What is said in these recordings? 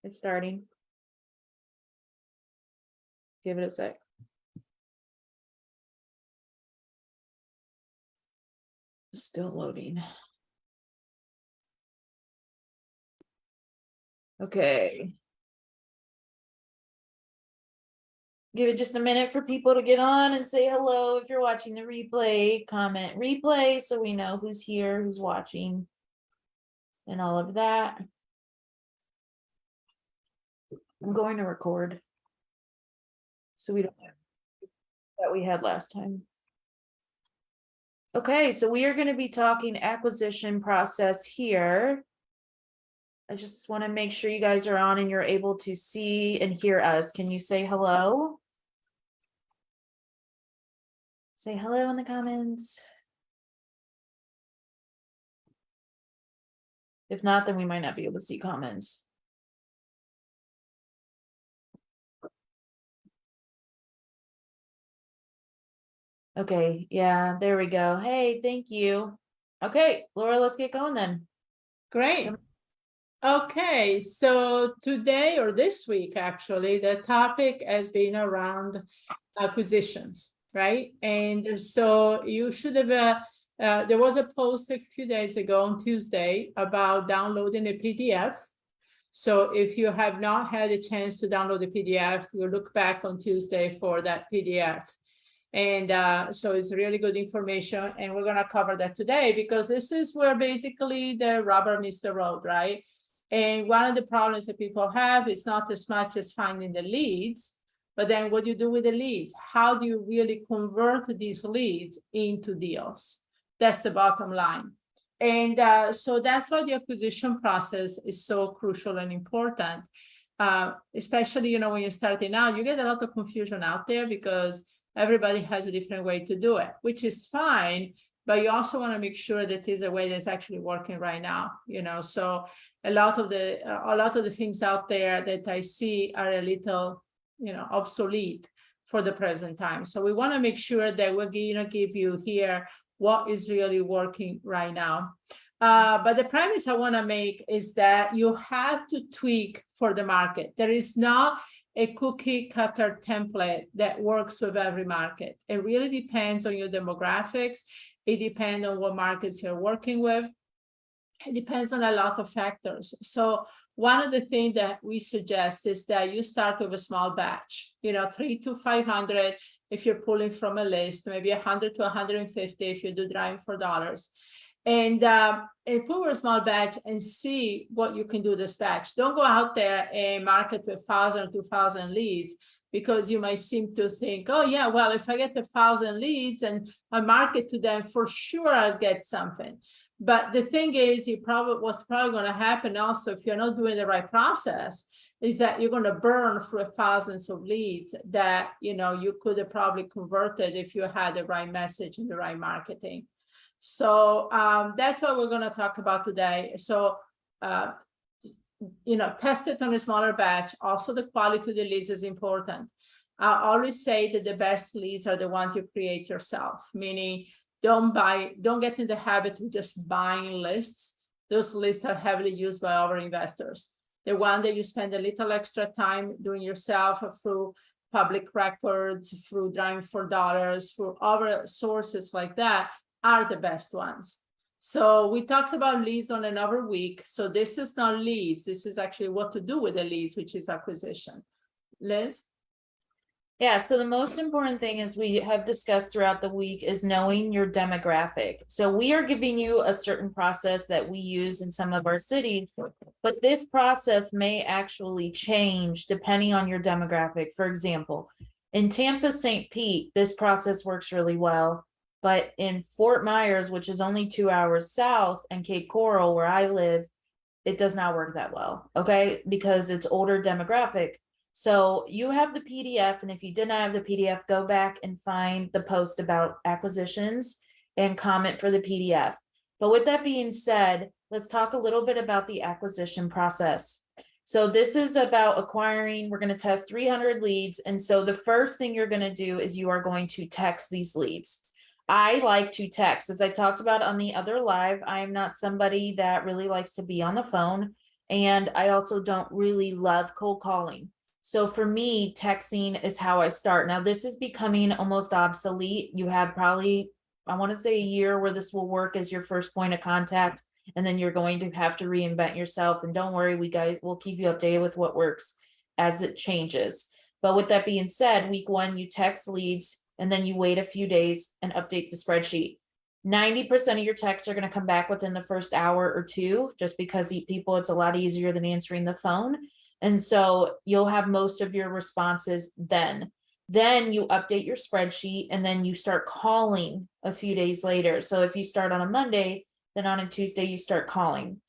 It's starting. Give it a sec. Still loading. Okay. Give it just a minute for people to get on and say hello. If you're watching the replay, comment replay so we know who's here, who's watching, and all of that. I'm going to record so we don't have that we had last time. Okay, so we are going to be talking acquisition process here. I just want to make sure you guys are on and you're able to see and hear us. Can you say hello? Say hello in the comments. If not, then we might not be able to see comments. Okay, yeah, there we go. Hey, thank you. Okay, Laura, let's get going then. Great. Okay, so today or this week, actually, the topic has been around acquisitions, right? And so you should have, there was a post a few days ago on Tuesday about downloading a PDF. So if you have not had a chance to download the PDF, you look back on Tuesday for that PDF. And so it's really good information, and we're going to cover that today because this is where basically the rubber meets the road, right? And one of the problems that people have is not as much as finding the leads, but then what do you do with the leads? How do you really convert these leads into deals? That's the bottom line. And so that's why the acquisition process is so crucial and important, especially, you know, when you're starting out, you get a lot of confusion out there because everybody has a different way to do it, which is fine, but you also want to make sure that it's a way that's actually working right now, you know. So a lot of the things out there that I see are a little, you know, obsolete for the present time. So we want to make sure that we're going to give you here what is really working right now. But the premise I want to make is that you have to tweak for the market. There is not a cookie cutter template that works with every market. It really depends on your demographics. It depends on what markets you're working with. It depends on a lot of factors. So one of the things that we suggest is that you start with a small batch, you know, 300 to 500 if you're pulling from a list, maybe 100 to 150 if you do driving for dollars. And put a small batch and see what you can do this batch. Don't go out there and market with 1,000 or 2,000 leads, because you might seem to think, oh yeah, well, if I get 1,000 leads and I market to them, for sure I'll get something. But the thing is, what's probably going to happen also if you're not doing the right process is that you're going to burn through thousands of leads that, you know, you could have probably converted if you had the right message and the right marketing. So that's what we're going to talk about today. So, you know, test it on a smaller batch. Also, the quality of the leads is important. I always say that the best leads are the ones you create yourself, meaning don't get in the habit of just buying lists. Those lists are heavily used by our investors. The one that you spend a little extra time doing yourself through public records, through driving for dollars, through other sources like that, are the best ones. So we talked about leads on another week. So this is not leads. This is actually what to do with the leads, which is acquisition. Liz? Yeah, so the most important thing, as we have discussed throughout the week, is knowing your demographic. So we are giving you a certain process that we use in some of our cities, but this process may actually change depending on your demographic. For example, in Tampa, St. Pete, this process works really well. But in Fort Myers, which is only 2 hours south, and Cape Coral, where I live, it does not work that well, okay? Because it's older demographic. So you have the PDF, and if you did not have the PDF, go back and find the post about acquisitions and comment for the PDF. But with that being said, let's talk a little bit about the acquisition process. So this is about acquiring, we're going to test 300 leads. And so the first thing you're going to do is you are going to text these leads. I like to text. As I talked about on the other live, I am not somebody that really likes to be on the phone. And I also don't really love cold calling. So for me, texting is how I start. Now, this is becoming almost obsolete. You have probably, I want to say, a year where this will work as your first point of contact, and then you're going to have to reinvent yourself. And don't worry, we'll keep you updated with what works as it changes. But with that being said, week one, you text leads, and then you wait a few days and update the spreadsheet. 90% of your texts are going to come back within the first hour or two, just because people, it's a lot easier than answering the phone. And so you'll have most of your responses then. Then you update your spreadsheet, and then you start calling a few days later. So if you start on a Monday, then on a Tuesday, you start calling.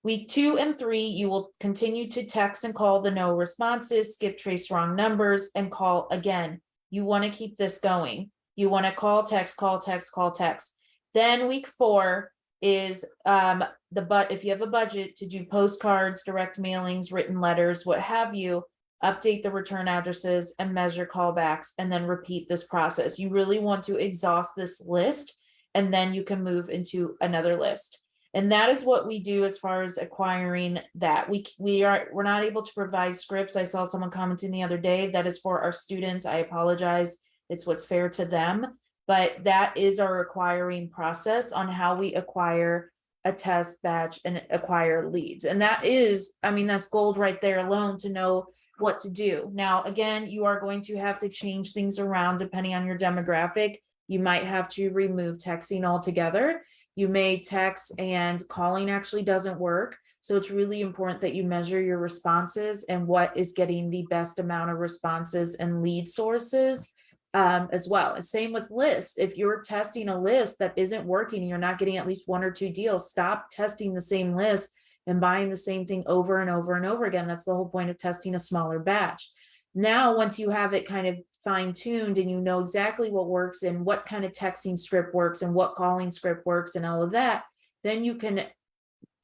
Week 2 and 3, you will continue to text and call the no responses, skip trace wrong numbers, and call again. You want to keep this going. You want to call, text, call, text, call, text. Then week 4 is if you have a budget to do postcards, direct mailings, written letters, what have you, update the return addresses and measure callbacks, and then repeat this process. You really want to exhaust this list, and then you can move into another list. And that is what we do as far as acquiring that. We're not able to provide scripts. I saw someone commenting the other day, that is for our students. I apologize. It's what's fair to them. But that is our acquiring process on how we acquire a test batch and acquire leads. And that is, I mean, that's gold right there alone to know what to do. Now, again, you are going to have to change things around depending on your demographic. You might have to remove texting altogether. You may text and calling actually doesn't work. So it's really important that you measure your responses and what is getting the best amount of responses and lead sources as well. Same with lists. If you're testing a list that isn't working and you're not getting at least 1 or 2 deals, stop testing the same list and buying the same thing over and over and over again. That's the whole point of testing a smaller batch. Now, once you have it kind of fine-tuned and you know exactly what works and what kind of texting script works and what calling script works and all of that, then you can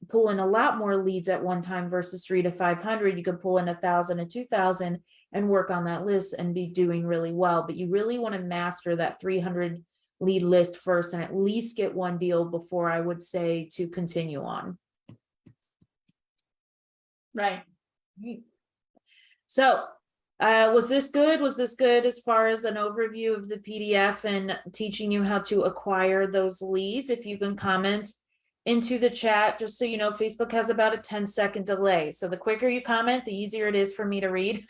pull in a lot more leads at one time versus 300 to 500. You could pull in 1,000 to 2,000 and work on that list and be doing really well. But you really want to master that 300 lead list first and at least get 1 deal before I would say to continue on. Right. So was this good? Was this good as far as an overview of the PDF and teaching you how to acquire those leads? If you can comment into the chat, just so you know, Facebook has about a 10-second delay. So the quicker you comment, the easier it is for me to read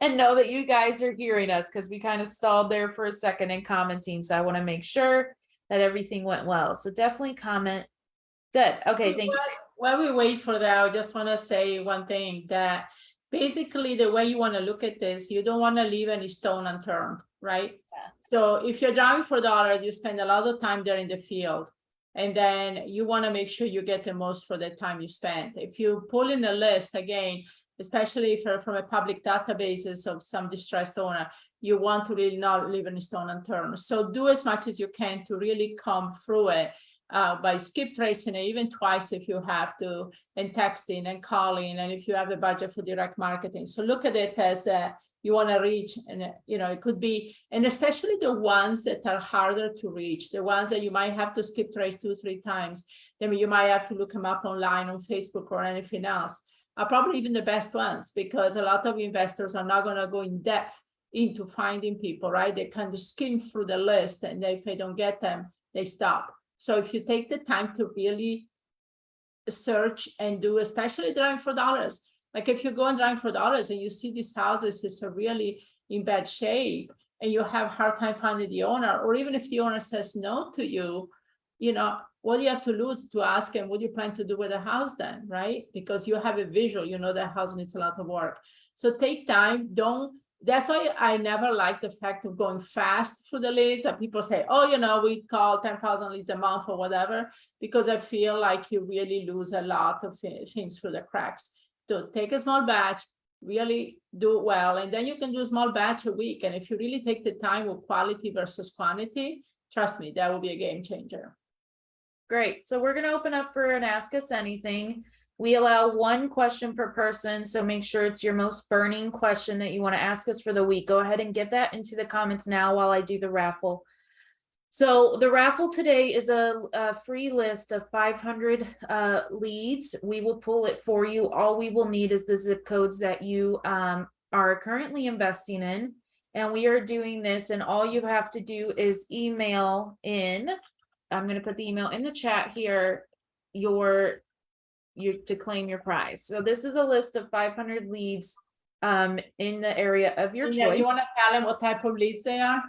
and know that you guys are hearing us, because we kind of stalled there for a second in commenting. So I want to make sure that everything went well. So definitely comment. Good. Okay. Thank you. While we wait for that, I just want to say one thing, that basically the way you want to look at this, you don't want to leave any stone unturned, right? Yeah. So if you're driving for dollars, you spend a lot of time there in the field. And then you want to make sure you get the most for the time you spend. If you pull in a list, again, especially if you're from a public databases of some distressed owner, you want to really not leave any stone unturned. So do as much as you can to really come through it by skip tracing it, even twice if you have to, and texting and calling, and if you have a budget for direct marketing. So look at it as you want to reach, and it could be, and especially the ones that are harder to reach, the ones that you might have to skip trace 2-3 times. Then you might have to look them up online on Facebook or anything else. Are probably even the best ones, because a lot of investors are not going to go in depth into finding people, right? They kind of skim through the list, and if they don't get them, they stop. So if you take the time to really search and do, especially driving for dollars, like if you go and drive for dollars and you see these houses is really in bad shape and you have a hard time finding the owner, or even if the owner says no to you, what do you have to lose to ask him, what do you plan to do with the house then, right? Because you have a visual, that house needs a lot of work. So take time, that's why I never like the fact of going fast through the leads. And people say, oh, we call 10,000 leads a month or whatever, because I feel like you really lose a lot of things through the cracks. So take a small batch, really do it well, and then you can do a small batch a week. And if you really take the time with quality versus quantity, trust me, that will be a game changer. Great. So we're going to open up for an Ask Us Anything. We allow 1 question per person, so make sure it's your most burning question that you want to ask us for the week. Go ahead and get that into the comments now while I do the raffle. So the raffle today is a free list of 500 leads. We will pull it for you. All we will need is the zip codes that you are currently investing in. And we are doing this, and all you have to do is email in. I'm going to put the email in the chat here, you to claim your prize. So this is a list of 500 leads in the area of your Yeah, choice. you want to tell them what type of leads they are?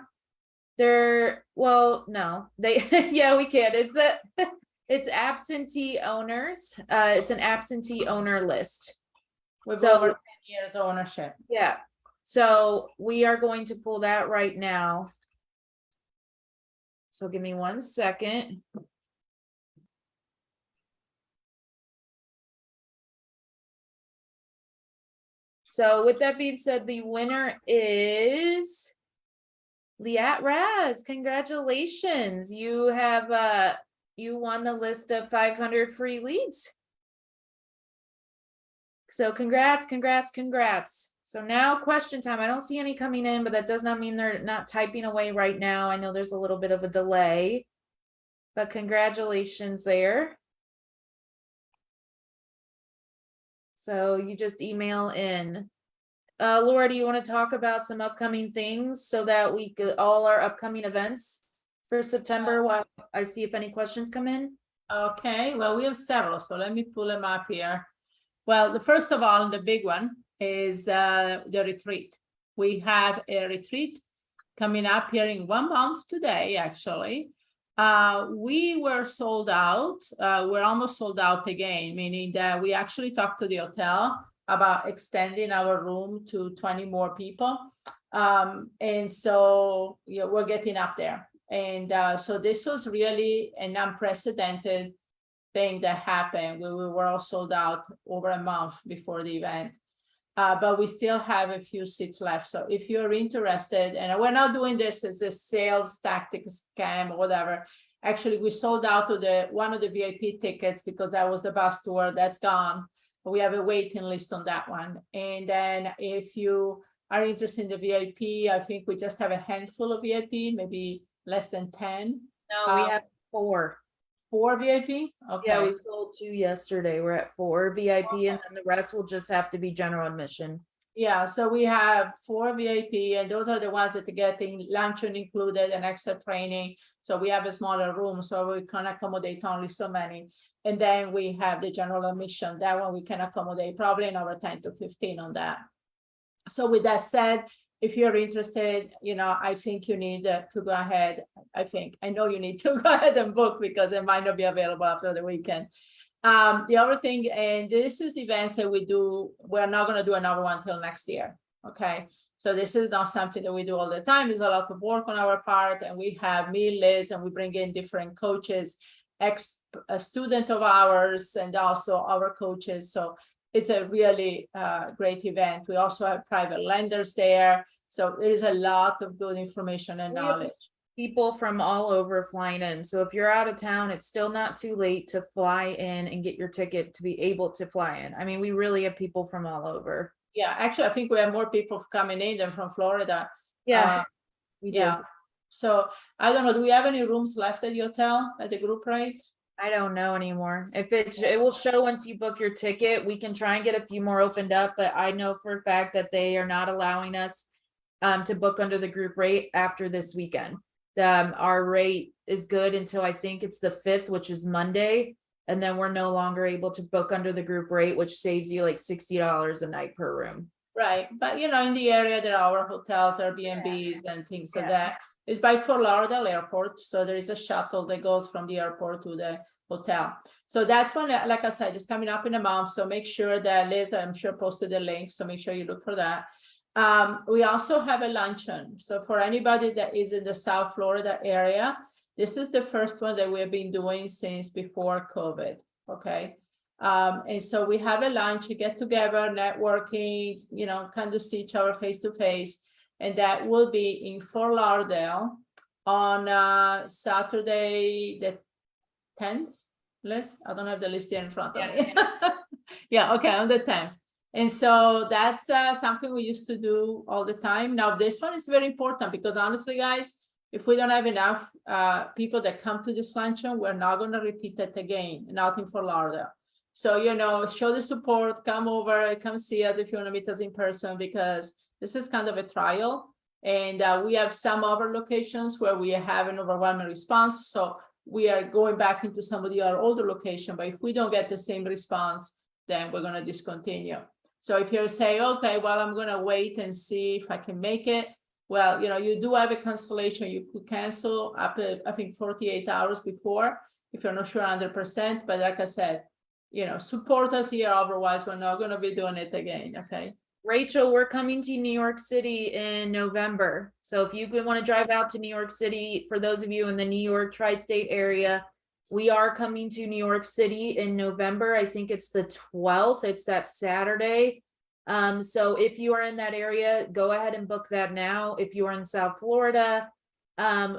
They're, well, no, they, yeah, we can. It's absentee owners. It's an absentee owner list. With So- over 10 years ownership. Yeah. So we are going to pull that right now. So give me 1 second. So with that being said, the winner is Liat Raz. Congratulations. You have you won the list of 500 free leads. So congrats, congrats, congrats. So now question time. I don't see any coming in, but that does not mean they're not typing away right now. I know there's a little bit of a delay, but congratulations there. So you just email in. Laura, do you want to talk about some upcoming things so that we could, all our upcoming events for September while I see if any questions come in? Okay, well, we have several, so let me pull them up here. Well, the first of all, the big one is the retreat. We have a retreat coming up here in 1 month today, actually. We were sold out. We're almost sold out again, meaning that we actually talked to the hotel about extending our room to 20 more people. And so yeah, we're getting up there. And so this was really an unprecedented thing that happened. We were all sold out over a month before the event. But we still have a few seats left. So if you're interested, and we're not doing this as a sales tactic scam or whatever. Actually, we sold out to one of the VIP tickets because that was the bus tour. That's gone. We have a waiting list on that one. And then if you are interested in the VIP, I think we just have a handful of VIP, maybe less than 10. No, we have 4. 4 VIP? Okay. Yeah, we sold 2 yesterday. We're at 4 VIP, and then the rest will just have to be general admission. Yeah, so we have 4 VIP, and those are the ones that are getting luncheon included and extra training. So we have a smaller room, so we can accommodate only so many. And then we have the general admission. That one we can accommodate probably another 10 to 15 on that. So with that said, if you're interested, I think you need to go ahead. I know you need to go ahead and book because it might not be available after the weekend. The other thing, and this is events that we do, we're not going to do another one until next year. Okay. So this is not something that we do all the time. There's a lot of work on our part, and we have me, Liz, and we bring in different coaches, a student of ours, and also our coaches. So it's a really great event. We also have private lenders there. So there is a lot of good information and knowledge. People from all over flying in. So if you're out of town, it's still not too late to fly in and get your ticket to be able to fly in. I mean, we really have people from all over. Yeah, actually, I think we have more people coming in than from Florida. Yeah, we do. Yeah. So I don't know, do we have any rooms left at the hotel at the group rate? I don't know anymore. If it will show once you book your ticket. We can try and get a few more opened up, but I know for a fact that they are not allowing us to book under the group rate after this weekend. Our rate is good until I think it's the 5th, which is Monday, and then we're no longer able to book under the group rate, which saves you like $60 a night per room. Right, but in the area there are hotels, Airbnbs, and things like that. It's by Fort Lauderdale Airport, so there is a shuttle that goes from the airport to the hotel. So that's one, like I said, it's coming up in a month. So make sure that Liz, I'm sure, posted the link. So make sure you look for that. We also have a luncheon. So for anybody that is in the South Florida area, this is the first one that we have been doing since before COVID. Okay. And so we have a lunch, you get together, networking, kind of see each other face to face. And that will be in Fort Lauderdale on Saturday, the 10th. Liz, I don't have the list here in front of me. Yeah, okay, on the 10th. And so that's something we used to do all the time. Now, this one is very important because honestly, guys, if we don't have enough people that come to this luncheon, we're not going to repeat it again, not in Fort Lauderdale. So, you know, show the support, come over, come see us if you want to meet us in person, because this is kind of a trial. And we have some other locations where we have an overwhelming response. So we are going back into some of our older location, but if we don't get the same response, then we're going to discontinue. So if you say, okay, well, I'm going to wait and see if I can make it. Well, you know, you do have a cancellation. You could cancel up to, I think, 48 hours before, if you're not sure 100%. But like I said, you know, support us here. Otherwise, we're not going to be doing it again. Okay. Rachel, we're coming to New York City in November. So if you want to drive out to New York City, for those of you in the New York tri-state area, we are coming to New York City in November. I think it's the 12th. It's that Saturday. So if you are in that area, go ahead and book that now. If you are in South Florida,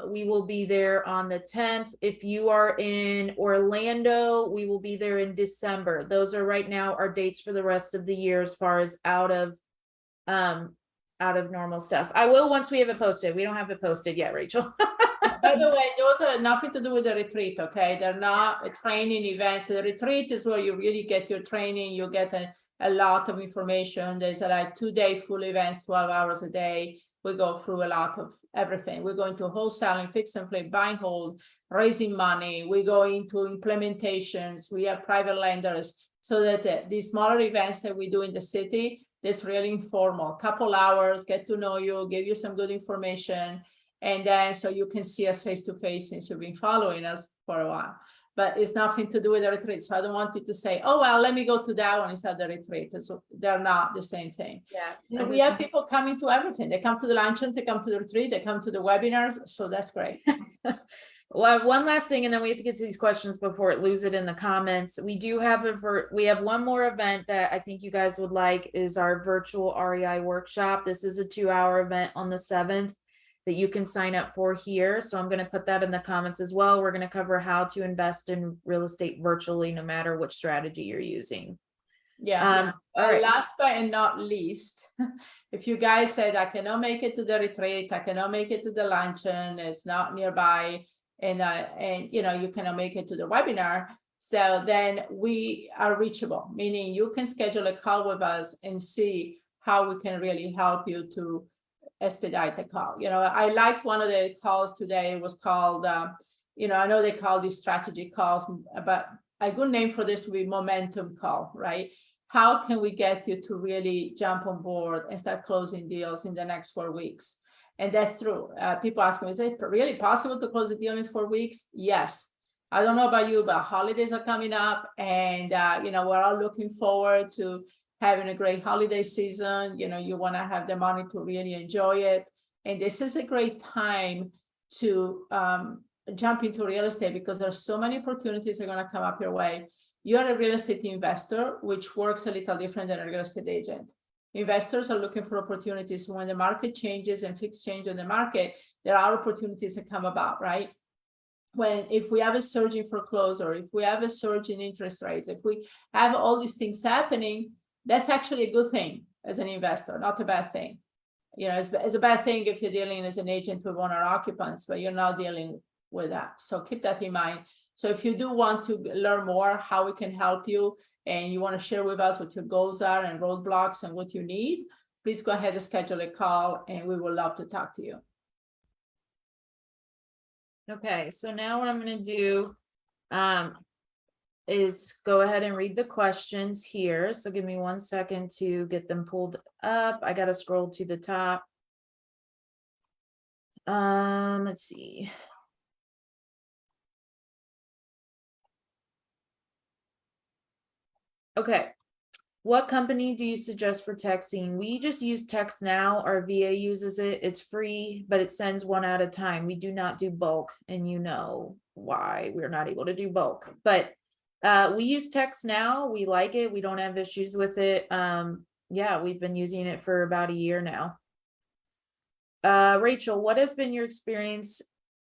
we will be there on the 10th. If you are in Orlando, we will be there in December. Those are right now our dates for the rest of the year as far as out of normal stuff. I will once we have it posted. We don't have it posted yet, Rachel. By the way, those are nothing to do with the retreat, okay? They're not a training events. The retreat is where you really get your training. You get a lot of information. There's like 2-day full events, 12 hours a day. We go through a lot of everything. We're going to wholesaling, fix and flip, buy and hold, raising money. We go into implementations. We have private lenders, so that these smaller events that we do in the city, it's really informal. Couple hours, get to know you, give you some good information. And then so you can see us face to face, since you've been following us for a while. But it's nothing to do with the retreat. So I don't want you to say, oh, well, let me go to that one instead of the retreat. So they're not the same thing. Yeah. And we have people coming to everything. They come to the luncheon, they come to the retreat, they come to the webinars. So that's great. Well, one last thing, and then we have to get to these questions before it lose it in the comments. We do have we have one more event that I think you guys would like, is our virtual REI workshop. This is a 2-hour event on the 7th that you can sign up for here. So I'm going to put that in the comments as well. We're going to cover how to invest in real estate virtually, no matter which strategy you're using. Yeah. All right. Last but not least, if you guys said, I cannot make it to the retreat, I cannot make it to the luncheon, it's not nearby, and you know, you cannot make it to the webinar, so then we are reachable, meaning you can schedule a call with us and see how we can really help you to expedite the call. You know, I like one of the calls today was called, you know, I know they call these strategy calls, but a good name for this would be momentum call, right? How can we get you to really jump on board and start closing deals in the next 4 weeks? And that's true. People ask me, is it really possible to close a deal in 4 weeks? Yes. I don't know about you, but holidays are coming up, and you know, we're all looking forward to having a great holiday season. You know, you want to have the money to really enjoy it. And this is a great time to jump into real estate, because there's so many opportunities that are going to come up your way. You're a real estate investor, which works a little different than a real estate agent. Investors are looking for opportunities. When the market changes and things change in the market, there are opportunities that come about, right? If we have a surge in foreclosure, if we have a surge in interest rates, if we have all these things happening, that's actually a good thing as an investor, not a bad thing. You know, it's a bad thing if you're dealing as an agent with owner occupants, but you're not dealing with that. So keep that in mind. So if you do want to learn more how we can help you, and you want to share with us what your goals are and roadblocks and what you need, please go ahead and schedule a call, and we would love to talk to you. Okay, so now what I'm going to do is go ahead and read the questions here. So give me 1 second to get them pulled up. I got to scroll to the top. Let's see. Okay. What company do you suggest for texting? We just use Text Now. Our VA uses it. It's free, but it sends one at a time. We do not do bulk, and you know why we're not able to do bulk. But we use Text Now. We like it. We don't have issues with it. Yeah, we've been using it for about a year now. Rachel, what has been your experience?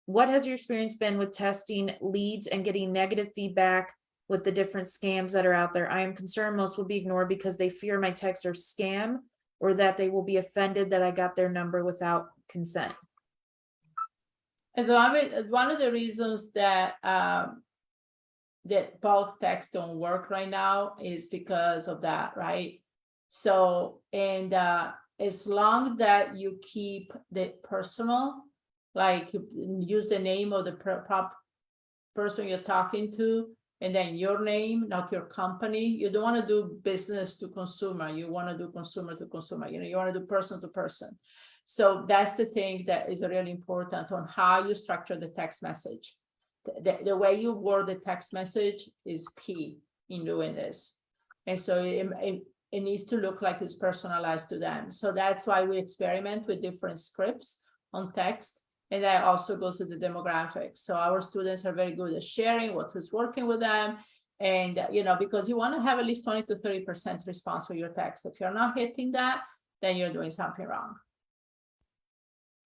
What has your experience been with testing leads and getting negative feedback with the different scams that are out there? I am concerned most will be ignored because they fear my texts are scam, or that they will be offended that I got their number without consent. And so I mean, one of the reasons that that bulk text don't work right now is because of that, right? So, and as long that you keep the personal, like you use the name of the person you're talking to, and then your name, not your company. You don't want to do business to consumer. You want to do consumer to consumer. You want to do person to person. So that's the thing that is really important on how you structure the text message. The way you word the text message is key in doing this. And so it needs to look like it's personalized to them. So that's why we experiment with different scripts on text. And that also goes to the demographics. So our students are very good at sharing what is working with them. And, because you want to have at least 20 to 30% response for your text. If you're not hitting that, then you're doing something wrong.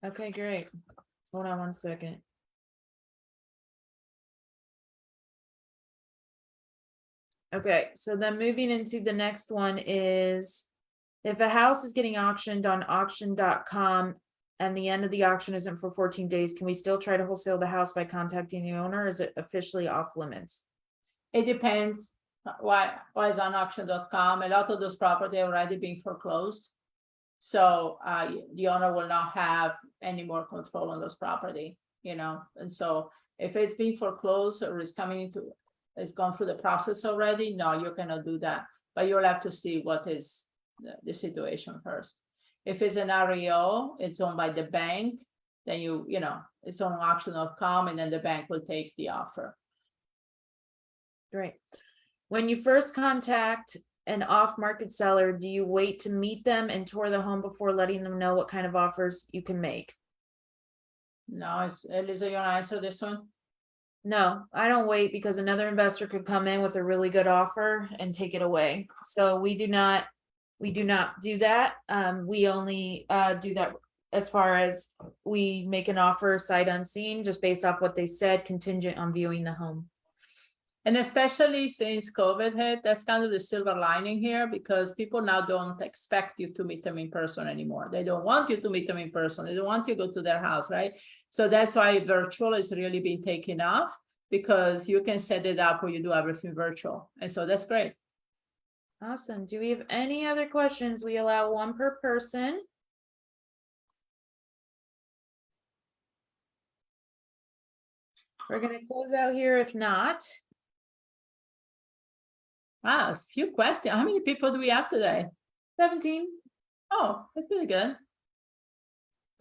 Okay, great. Hold on one second. Okay, so then moving into the next one is if a house is getting auctioned on auction.com and the end of the auction isn't for 14 days, can we still try to wholesale the house by contacting the owner? Or is it officially off limits? It depends why is on auction.com. A lot of those property are already being foreclosed. So the owner will not have any more control on those property, and so if it's being foreclosed or is it's gone through the process already, no, you cannot do that. But you'll have to see what is the situation first. If it's an REO, it's owned by the bank, then it's on auction.com and then the bank will take the offer. Great. When you first contact an off-market seller, do you wait to meet them and tour the home before letting them know what kind of offers you can make? No, Elisa, you want to answer this one? No, I don't wait because another investor could come in with a really good offer and take it away. So we do not do that. We only do that as far as we make an offer sight unseen, just based off what they said, contingent on viewing the home. And especially since COVID hit, that's kind of the silver lining here, because people now don't expect you to meet them in person anymore. They don't want you to meet them in person. They don't want you to go to their house, right? So that's why virtual is really being taken off, because you can set it up where you do everything virtual. And so that's great. Awesome. Do we have any other questions? We allow one per person. We're going to close out here if not. Wow, a few questions. How many people do we have today? 17. Oh, that's pretty good.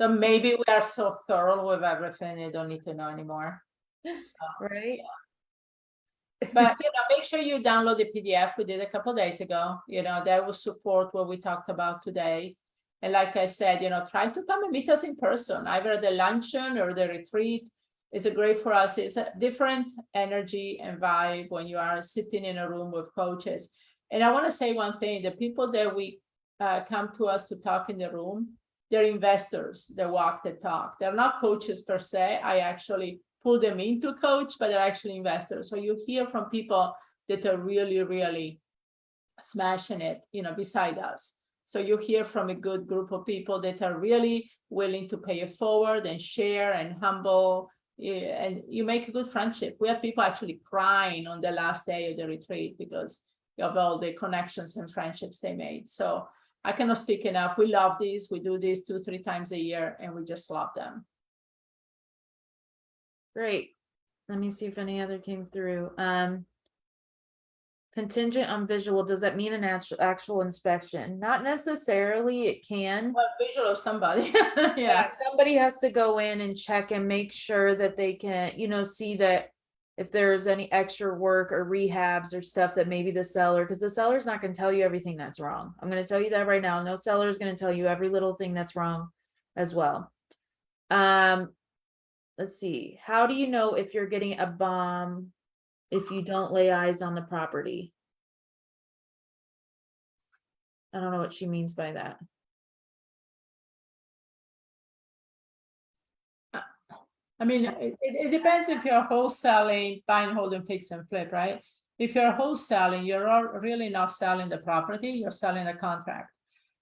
So maybe we are so thorough with everything, you don't need to know anymore. So, right. Yeah. But make sure you download the PDF we did a couple of days ago. That will support what we talked about today. And like I said, try to come and meet us in person, either the luncheon or the retreat. It's great for us. It's a different energy and vibe when you are sitting in a room with coaches. And I want to say one thing: the people that we come to us to talk in the room, they're investors. They walk the talk. They're not coaches per se. I actually pull them into coach, but they're actually investors. So you hear from people that are really, really smashing it, beside us. So you hear from a good group of people that are really willing to pay it forward and share and humble. And you make a good friendship. We have people actually crying on the last day of the retreat because of all the connections and friendships they made. So I cannot speak enough. We love these. We do these 2-3 times a year, and we just love them. Great. Let me see if any other came through. Contingent on visual, does that mean an actual inspection? Not necessarily, it can. Well, visual of somebody. Yeah, somebody has to go in and check and make sure that they can, see that if there's any extra work or rehabs or stuff that maybe the seller, because the seller's not going to tell you everything that's wrong. I'm going to tell you that right now. No seller is going to tell you every little thing that's wrong as well. Let's see. How do you know if you're getting a bomb if you don't lay eyes on the property? I don't know what she means by that. I mean, it depends if you're wholesaling, buying, hold, and fix and flip, right? If you're wholesaling, you're really not selling the property, you're selling a contract.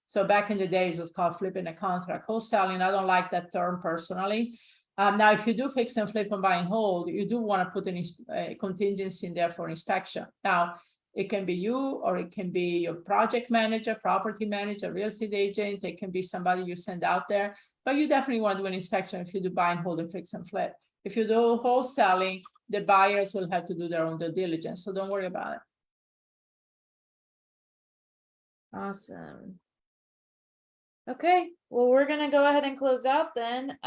So back in the days, it was called flipping a contract. Wholesaling, I don't like that term personally. Now, if you do fix and flip and buy and hold, you do want to put a contingency in there for inspection. Now, it can be you, or it can be your project manager, property manager, real estate agent. It can be somebody you send out there, but you definitely want to do an inspection if you do buy and hold and fix and flip. If you do wholesaling, the buyers will have to do their own due diligence, so don't worry about it. Awesome. Okay, well, we're gonna go ahead and close out then.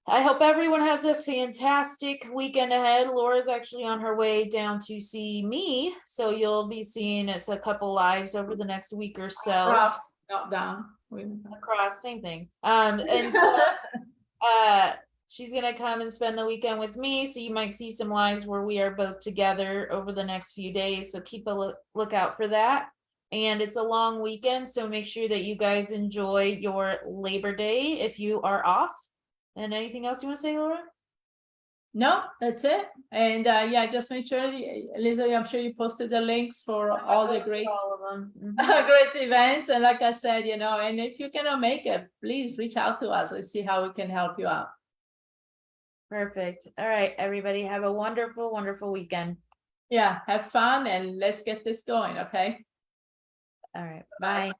I hope everyone has a fantastic weekend ahead. Laura's actually on her way down to see me, so you'll be seeing it's a couple lives over the next week or so. Across, not down. Across, same thing. And so she's gonna come and spend the weekend with me, so you might see some lives where we are both together over the next few days, so keep a lookout for that. And it's a long weekend, so make sure that you guys enjoy your Labor Day if you are off. And anything else you want to say, Laura? No, that's it. And yeah, just make sure, Lisa, I'm sure you posted the links for all the great, all of them. great events. And like I said, you know, and if you cannot make it, please reach out to us. Let's see how we can help you out. Perfect. All right, everybody, have a wonderful, wonderful weekend. Yeah, have fun and let's get this going, okay? All right, bye.